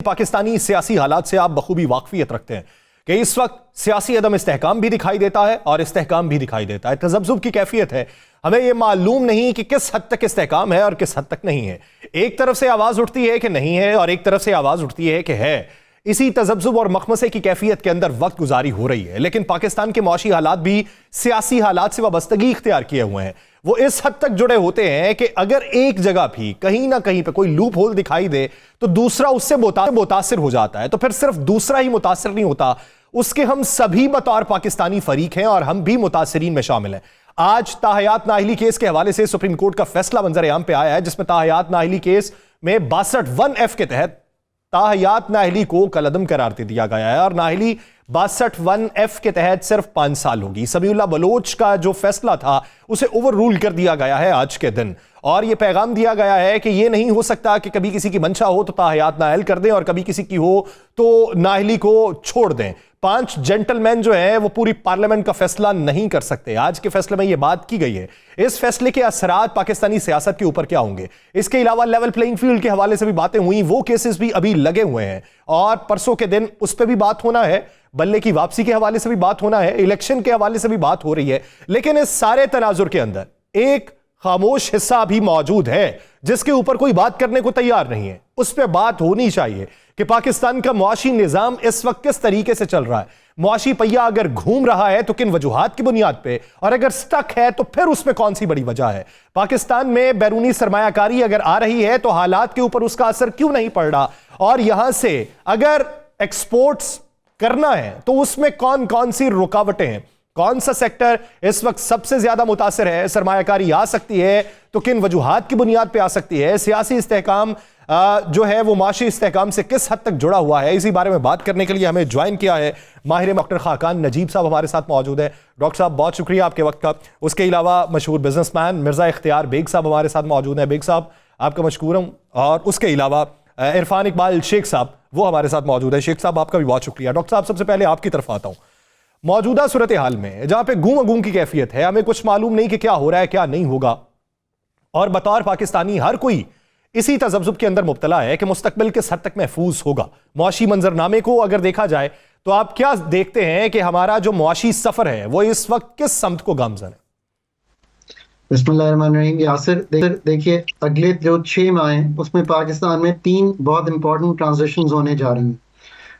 पाकिस्तानी सियासी हालात से आप बखूबी वाकफियत रखते हैं कि इस वक्त सियासी अदम इस्तेहकाम भी दिखाई देता है और इस्तेहकाम भी दिखाई देता है। तज़ब्ज़ुब की कैफियत है। हमें यह मालूम नहीं कि किस हद तक इस्तेहकाम है और किस हद तक नहीं है। एक तरफ से आवाज़ उठती है कि नहीं है और एक तरफ से आवाज़ उठती है कि है। इसी तज़ब्ज़ुब और मखमसे की कैफियत के अंदर वक्त गुजारी हो रही है। लेकिन पाकिस्तान के मुआशी हालात भी सियासी हालात से वाबस्तगी इख्तियार किए हुए हैं। वो इस हद तक जुड़े होते हैं कि अगर एक जगह भी कहीं ना कहीं पे कोई लूप होल दिखाई दे तो दूसरा उससे मुतासिर हो जाता है। तो फिर सिर्फ दूसरा ही मुतासिर नहीं होता, उसके हम सभी बतौर पाकिस्तानी फरीक हैं और हम भी मुतासिरीन में शामिल हैं। आज ताहयात नाअहली केस के हवाले से सुप्रीम कोर्ट का फैसला मंजर आम पे आया है, जिसमें ताहयात नाअहली केस में 62(1)(f) के तहत ताहयात नाअहली को कलअदम करार दे दिया गया है और नाअहली 62(1)(f) के तहत सिर्फ 5 साल होगी। सबीउल्लाह बलोच का जो फैसला था उसे ओवर रूल कर दिया गया है आज के दिन, और यह पैगाम दिया गया है कि यह नहीं हो सकता कि कभी किसी की मंशा हो तो ताहयात नाअहल कर दें और कभी किसी की हो तो नाअहली को छोड़ दें। 5 जेंटलमैन जो है वो पूरी पार्लियामेंट का फैसला नहीं कर सकते। आज के फैसले में यह बात की गई है। इस फैसले के असरात पाकिस्तानी सियासत के ऊपर क्या होंगे? इसके अलावा लेवल प्लेइंग फील्ड के हवाले से भी बातें हुई, वो केसेस भी अभी लगे हुए हैं और परसों के दिन उस पर भी बात होना है। बल्ले की वापसी के हवाले से भी बात होना है, इलेक्शन के हवाले से भी बात हो रही है। लेकिन इस सारे तनाजुर के अंदर एक खामोश हिस्सा भी मौजूद है जिसके ऊपर कोई बात करने को तैयार नहीं है। उस पर बात होनी चाहिए कि पाकिस्तान का मुआशी निजाम इस वक्त किस तरीके से चल रहा है। मुआशी पहिया अगर घूम रहा है तो किन वजूहात की बुनियाद पे, और अगर स्टक है तो फिर उसमें कौन सी बड़ी वजह है। पाकिस्तान में बैरूनी सरमायाकारी अगर आ रही है तो हालात के ऊपर उसका असर क्यों नहीं पड़ रहा, और यहां से अगर एक्सपोर्ट्स करना है तो उसमें कौन कौन सी रुकावटें हैं, कौन सा सेक्टर इस वक्त सबसे ज्यादा मुतासिर है। सरमायाकारी आ सकती है तो किन वजूहात की बुनियाद पे आ सकती है। सियासी इस्तेहकाम जो है वो माशी इस्तेहकाम से किस हद तक जुड़ा हुआ है। इसी बारे में बात करने के लिए हमें ज्वाइन किया है माहिर डॉक्टर खाकान नजीब साहब हमारे साथ मौजूद है। डॉक्टर साहब बहुत शुक्रिया आपके वक्त का। उसके अलावा मशहूर बिजनेसमैन मिर्जा इख्तियार बेग साहब हमारे साथ मौजूद हैं। बेग साहब आपका मशकूर हूं। और उसके अलावा इरफान इकबाल शेख साहब वो हमारे साथ मौजूद है। शेख साहब आपका भी बहुत शुक्रिया। डॉक्टर साहब सबसे पहले आपकी तरफ आता हूं। मौजूदा सूरत हाल में जहां पे गूम अगूम की कैफियत है, हमें कुछ मालूम नहीं कि क्या हो रहा है क्या नहीं होगा, और बतौर पाकिस्तानी हर कोई इसी तज़ब्ज़ुब के अंदर मुब्तला है कि मुस्तकबिल किस हद तक महफूज होगा। मुआशी मंजरनामे को अगर देखा जाए तो आप क्या देखते हैं कि हमारा जो मुआशी सफर है वो इस वक्त किस समत को गामज़न है? बिस्मिल्लाहिर्रहमानिर्रहीम। यासिर देखिए, अगले जो 6 माह हैं उसमें पाकिस्तान में 3 बहुत इंपॉर्टेंट ट्रांजिशंस होने जा रही हैं।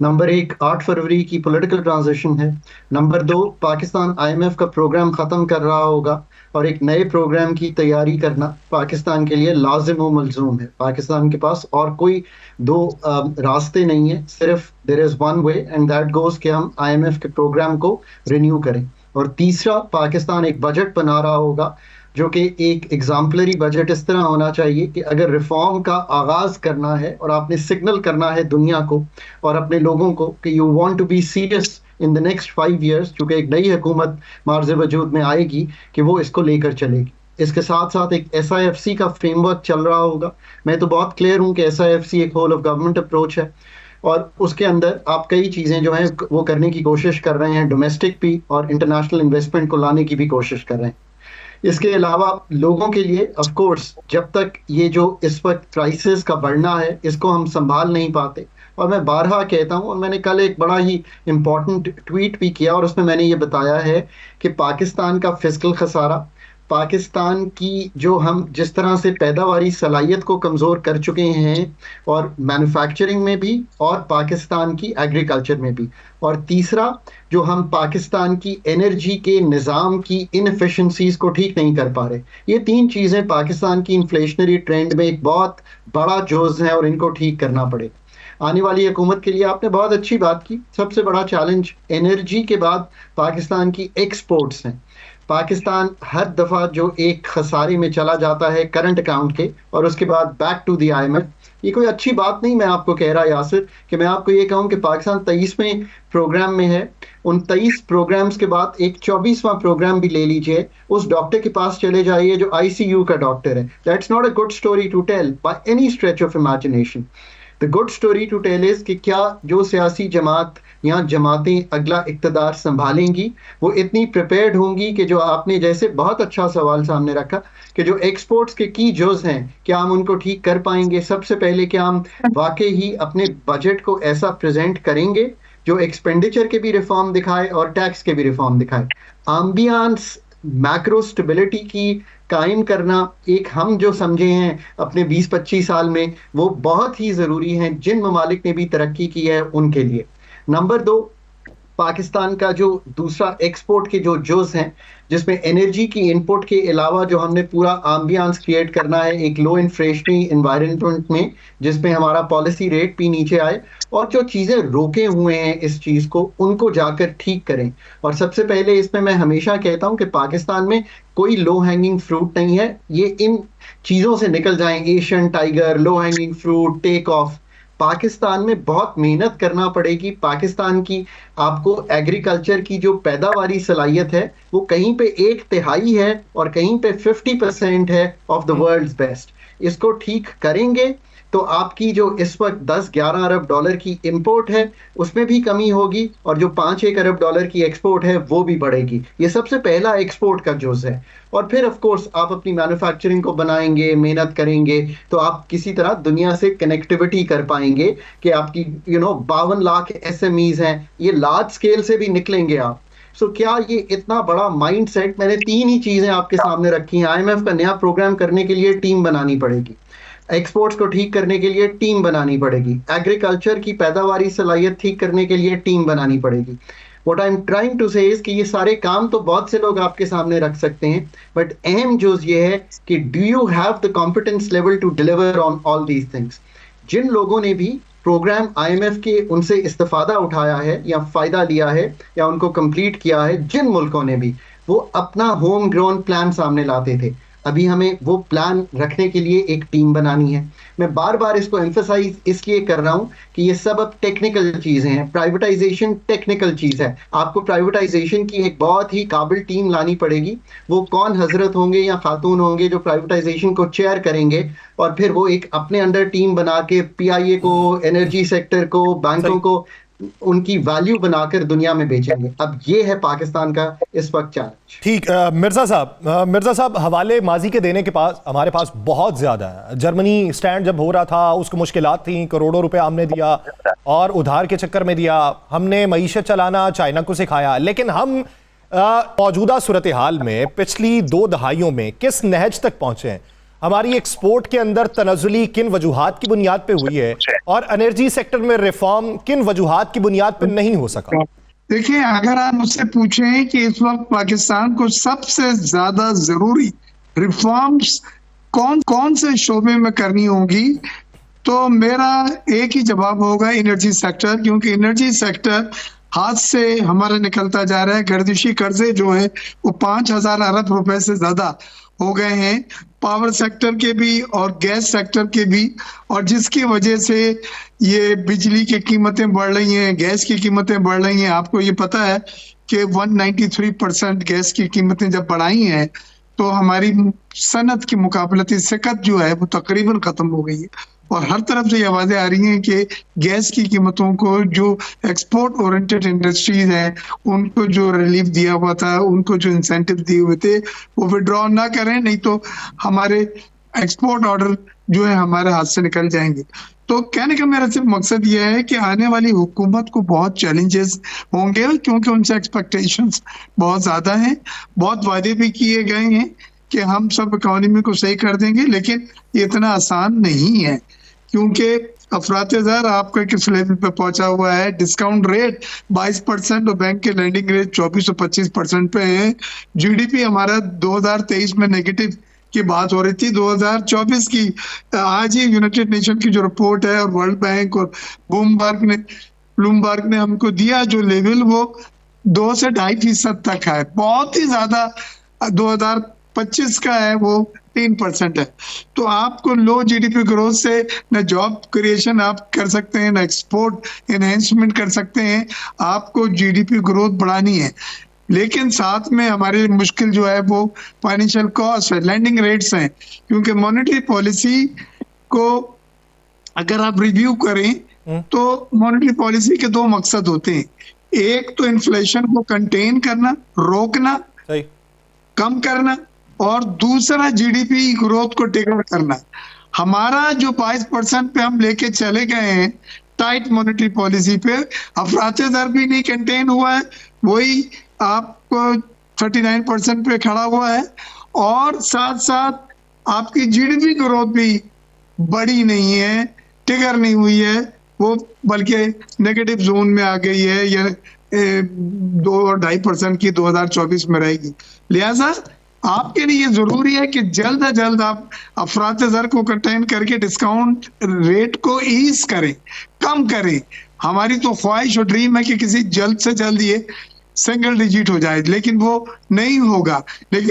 नंबर 1 8 फरवरी की पॉलिटिकल ट्रांजिशन है। नंबर 2 पाकिस्तान IMF का प्रोग्राम ख़त्म कर रहा होगा और एक नए प्रोग्राम की तैयारी करना पाकिस्तान के लिए लाजिम व मलजूम है। पाकिस्तान के पास और कोई 2 रास्ते नहीं है, सिर्फ there is one way and that goes कि हम IMF के प्रोग्राम को रिन्यू करें। और तीसरा, पाकिस्तान एक बजट बना रहा होगा जो कि एक एग्जाम्पलरी बजट इस तरह होना चाहिए कि अगर रिफॉर्म का आगाज करना है और आपने सिग्नल करना है दुनिया को और अपने लोगों को कि you want to be serious in the next 5 years, चूंकि एक नई हुकूमत मार्ज़ वजूद में आएगी, कि वो इसको लेकर चलेगी। इसके साथ साथ एक SIFC का फ्रेमवर्क चल रहा होगा। मैं तो बहुत क्लियर हूँ कि SIFC एक होल ऑफ गवर्नमेंट अप्रोच है और उसके अंदर आप कई चीज़ें जो हैं वो करने की कोशिश कर रहे हैं, डोमेस्टिक भी और इंटरनेशनल इन्वेस्टमेंट को लाने की भी कोशिश कर रहे हैं। इसके अलावा लोगों के लिए ऑफ कोर्स जब तक ये जो इस वक्त क्राइसिस का बढ़ना है इसको हम संभाल नहीं पाते, और मैं बारहा कहता हूँ, और मैंने कल एक बड़ा ही इम्पोर्टेंट ट्वीट भी किया और उसमें मैंने ये बताया है कि पाकिस्तान का फिस्कल खसारा, पाकिस्तान की जो हम जिस तरह से पैदावारी सलाहियत को कमज़ोर कर चुके हैं और मैन्युफैक्चरिंग में भी और पाकिस्तान की एग्रीकल्चर में भी, और तीसरा जो हम पाकिस्तान की एनर्जी के निज़ाम की इनएफिशिएंसीज को ठीक नहीं कर पा रहे। ये 3 चीज़ें पाकिस्तान की इन्फ्लेशनरी ट्रेंड में एक बहुत बड़ा जोज़ है और इनको ठीक करना पड़ेगा। आने वाली हुकूमत के लिए आपने बहुत अच्छी बात की। सबसे बड़ा चैलेंज एनर्जी के बाद पाकिस्तान की एक्सपोर्ट्स हैं। पाकिस्तान हर दफ़ा जो एक खसारे में चला जाता है करंट अकाउंट के और उसके बाद बैक टू द IMF, ये कोई अच्छी बात नहीं मैं आपको कह रहा यासिर, कि मैं आपको ये कहूँ कि पाकिस्तान 23वें प्रोग्राम में है। उन 23 प्रोग्राम्स के बाद एक 24वां प्रोग्राम भी ले लीजिए, उस डॉक्टर के पास चले जाइए जो ICU का डॉक्टर है। That's not a good story to tell by any stretch of imagination. The good story to tell is कि क्या जो सियासी जमात यहाँ जमातें अगला इक़्तिदार संभालेंगी, वो इतनी प्रिपेयर्ड होंगी कि जो आपने जैसे बहुत अच्छा सवाल सामने रखा कि जो एक्सपोर्ट्स के की जोज हैं, क्या हम उनको ठीक कर पाएंगे? सबसे पहले क्या हम वाकई ही अपने बजट को ऐसा प्रेजेंट करेंगे जो एक्सपेंडिचर के भी रिफॉर्म दिखाए और टैक्स के भी रिफॉर्म दिखाए? एम्बियंस मैक्रो स्टेबिलिटी की कायम करना, एक हम जो समझे हैं अपने 20-25 साल में, वो बहुत ही ज़रूरी है जिन ममालिक ने भी तरक्की की है उनके लिए। नंबर 2, पाकिस्तान का जो दूसरा एक्सपोर्ट के जो जोज हैं, जिसमें एनर्जी की इनपुट के अलावा जो हमने पूरा एम्बियंस क्रिएट करना है एक लो इन्फ्लेशनरी एनवायरनमेंट में, जिसमें हमारा पॉलिसी रेट भी नीचे आए और जो चीज़ें रोके हुए हैं इस चीज़ को, उनको जाकर ठीक करें। और सबसे पहले इसमें मैं हमेशा कहता हूं कि पाकिस्तान में कोई लो हैंगिंग फ्रूट नहीं है, ये इन चीज़ों से निकल जाएं, Asian tiger, low hanging fruit, take off. Pakistan में बहुत मेहनत करना पड़ेगी। पाकिस्तान की आपको एग्रीकल्चर की जो पैदावारी सलाहियत है वो कहीं पे 1/3 है और कहीं पे 50% है ऑफ द वर्ल्ड्स बेस्ट। इसको ठीक करेंगे तो आपकी जो इस वक्त 10-11 अरब डॉलर की इंपोर्ट है उसमें भी कमी होगी और जो 5-1 अरब डॉलर की एक्सपोर्ट है वो भी बढ़ेगी। ये सबसे पहला एक्सपोर्ट का जोश है। और फिर ऑफ कोर्स आप अपनी मैन्युफैक्चरिंग को बनाएंगे, मेहनत करेंगे तो आप किसी तरह दुनिया से कनेक्टिविटी कर पाएंगे कि आपकी 52 लाख SMEs हैं, ये लार्ज स्केल से भी निकलेंगे आप। सो क्या ये इतना बड़ा माइंडसेट, मैंने 3 ही चीजें आपके सामने रखी हैं। IMF का नया प्रोग्राम करने के लिए टीम बनानी पड़ेगी, एक्सपोर्ट्स को ठीक करने के लिए टीम बनानी पड़ेगी, एग्रीकल्चर की पैदावारी सलाहियत ठीक करने के लिए टीम बनानी पड़ेगी। What I'm trying to say is कि ये सारे काम तो बहुत से लोग आपके सामने रख सकते हैं, बट अहम जो ये है कि do you have the competence level to deliver on all these things? जिन लोगों ने भी प्रोग्राम IMF के उनसे इस्तेफादा उठाया है या फायदा लिया है या उनको कंप्लीट किया है, जिन मुल्कों ने भी, वो अपना होम ग्रोन प्लान सामने लाते थे। अभी हमें वो प्लान रखने के लिए एक टीम बनानी है। मैं बार बार इसको एम्फसाइज इसलिए कर रहा हूं कि ये सब अब टेक्निकल चीजें हैं। प्राइवेटाइजेशन टेक्निकल चीज है, आपको प्राइवेटाइजेशन की एक बहुत ही काबिल टीम लानी पड़ेगी। वो कौन हजरत होंगे या खातून होंगे जो प्राइवेटाइजेशन को चेयर करेंगे और फिर वो एक अपने अंडर टीम बना के PIA को, एनर्जी सेक्टर को, बैंकों को उनकी वैल्यू बनाकर दुनिया में बेचेंगे। अब ये है पाकिस्तान का इस वक्त चैलेंज। ठीक, मिर्जा साहब हवाले माजी के देने के पास हमारे पास बहुत ज्यादा है। जर्मनी स्टैंड जब हो रहा था उसको मुश्किलात थी, करोड़ों रुपए हमने दिया और उधार के चक्कर में दिया, हमने मईशत चलाना चाइना को सिखाया। लेकिन हम मौजूदा सूरत हाल में पिछली 2 दहाइयों में किस नहज तक पहुंचे हैं? हमारी एक्सपोर्ट के अंदर तनज़ुली किन वजूहात की बुनियाद पे हुई है और एनर्जी सेक्टर में रिफॉर्म किन वजूहात की बुनियाद पे नहीं हो सका? देखिए, अगर आप मुझसे पूछें कि इस वक्त पाकिस्तान को सबसे ज्यादा जरूरी रिफॉर्म्स कौन कौन से शोबे में करनी होगी, तो मेरा एक ही जवाब होगा, एनर्जी सेक्टर। क्योंकि एनर्जी सेक्टर हाथ से हमारा निकलता जा रहा है। गर्दिशी कर्जे जो हैं वो 5,000 अरब रुपए से ज्यादा हो गए हैं, पावर सेक्टर के भी और गैस सेक्टर के भी, और जिसकी वजह से ये बिजली की कीमतें बढ़ रही हैं, गैस की कीमतें बढ़ रही हैं। आपको ये पता है कि 193% गैस की कीमतें जब बढ़ाई हैं तो हमारी सनत की मुकाबलती सिकत जो है वो तकरीबन खत्म हो गई है। और हर तरफ से ये आवाजें आ रही हैं कि गैस की कीमतों को जो एक्सपोर्ट ओरिएंटेड इंडस्ट्रीज हैं उनको जो रिलीफ दिया हुआ था, उनको जो इंसेंटिव दिए हुए थे वो विड्रॉ ना करें, नहीं तो हमारे एक्सपोर्ट ऑर्डर जो है हमारे हाथ से निकल जाएंगे। तो कहने का मेरा सिर्फ मकसद ये है कि आने वाली हुकूमत को बहुत चैलेंजेस होंगे, क्योंकि उनसे एक्सपेक्टेशंस बहुत ज्यादा हैं। बहुत वादे भी किए गए हैं कि हम सब इकोनॉमी को सही कर देंगे, लेकिन ये इतना आसान नहीं है, क्योंकि अफरात-ए-ज़र आपका किस लेवल पे पहुंचा हुआ है। डिस्काउंट रेट 22% और बैंक के लैंडिंग रेट 24 और 25% पे है। GDP हमारा 2023 में नेगेटिव की बात हो रही थी, 2024 की आज ही यूनाइटेड नेशन की जो रिपोर्ट है और वर्ल्ड बैंक और ब्लूमबर्ग ने हमको दिया जो लेवल, वो 2 से 2.5% तक है। बहुत ही ज्यादा 2025 का है वो 3% है। तो आपको लो GDP ग्रोथ से न जॉब क्रिएशन आप कर सकते हैं, न एक्सपोर्ट एनहेंसमेंट कर सकते हैं। आपको GDP ग्रोथ बढ़ानी है, लेकिन साथ में हमारी मुश्किल जो है वो फाइनेंशियल कॉस्ट है, लैंडिंग रेट्स हैं। क्योंकि मॉनेटरी पॉलिसी को अगर आप रिव्यू करें तो मॉनेटरी पॉलिसी के दो मकसद होते हैं, एक तो इन्फ्लेशन को कंटेन करना, रोकना, सही। कम करना, और दूसरा जीडीपी ग्रोथ को टिकर करना। हमारा जो 22% पे हम लेके चले गए हैं टाइट मॉनेटरी पॉलिसी पे, अफराते दर भी नहीं कंटेन हुआ है, वही आपको 39% पे खड़ा हुआ है, और साथ साथ आपकी जीडीपी ग्रोथ भी बड़ी नहीं है, टिगर नहीं हुई है, वो बल्कि नेगेटिव जोन में आ गई है, या 2-2.5% की 2024 में रहेगी। लिहाजा आपके लिए जरूरी है कि जल्द से जल्द आप अफरात दर को कंटेन करके डिस्काउंट रेट को ईज करें, कम करें। हमारी तो ख्वाहिश और ड्रीम है कि किसी जल्द से जल्द ये सिंगल डिजिट हो जाए, लेकिन वो नहीं होगा। लेकिन